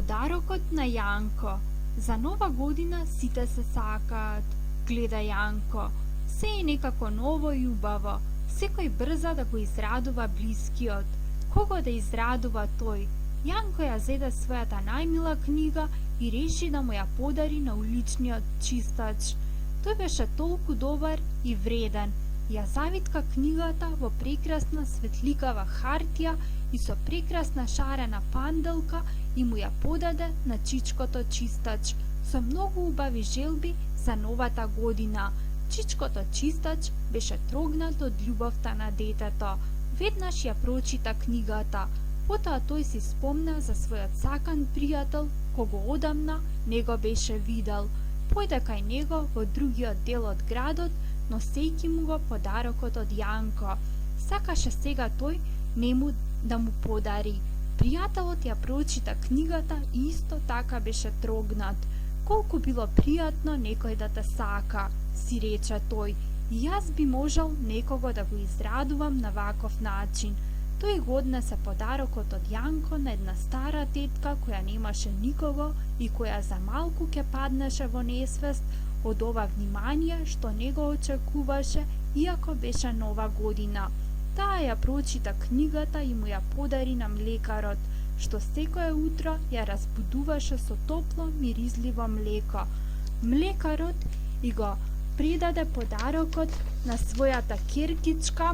Подарокот на Јанко. За нова година сите се сакаат. Гледа Јанко. Се е некако ново и убаво. Секој брза да го израдува блискиот. Кого да израдува тој? Јанко ја зеде својата најмила книга и реши да му ја подари на уличниот чистач. Тој беше толку добар и вреден. Ја завитка книгата во прекрасна светликава хартија и со прекрасна шарена панделка и му ја подаде на чичкото чистач со многу убави желби за новата година. Чичкото чистач беше трогнат од љубовта на детето. Веднаш ја прочита книгата. Потоа тој си спомна за својот сакан пријател, кого одамна не го беше видел. Појде кај него во другиот дел од градот, носејќи му го подарокот од Јанко. Сакаше сега тој нему да му подари. Пријателот ја прочита книгата и исто така беше трогнат. Колку било пријатно некој да те сака, си рече тој. И јас би можел некого да го израдувам на ваков начин. Тој го однесе подарокот од Јанко на една стара тетка која немаше никого и која за малку ќе паднеше во несвест од ова внимание што не го очекуваше, иако беше нова година. Таа ја прочита книгата и му ја подари на млекарот, што секое утро ја разбудуваше со топло миризливо млеко. Млекарот и го предаде подарокот на својата керкичка,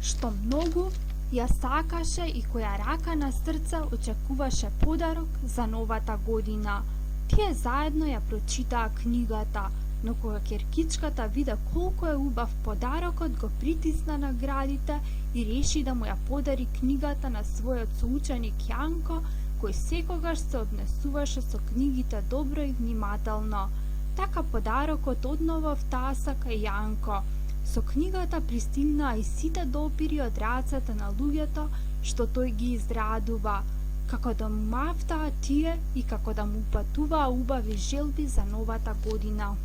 што многу ја сакаше и која рака на срце очекуваше подарок за новата година. Тие заедно ја прочитаа книгата, но кога керкичката виде колку е убав подарокот, го притисна на градите и реши да му ја подари книгата на својот соученик Јанко, кој секогаш се однесуваше со книгите добро и внимателно. Така подарокот одново втаса кај Јанко. Со книгата пристигнаа и сите допири од рацете на луѓето што тој ги израдува, како да му мафтаа тие и како да му упатуваа убави желби за новата година.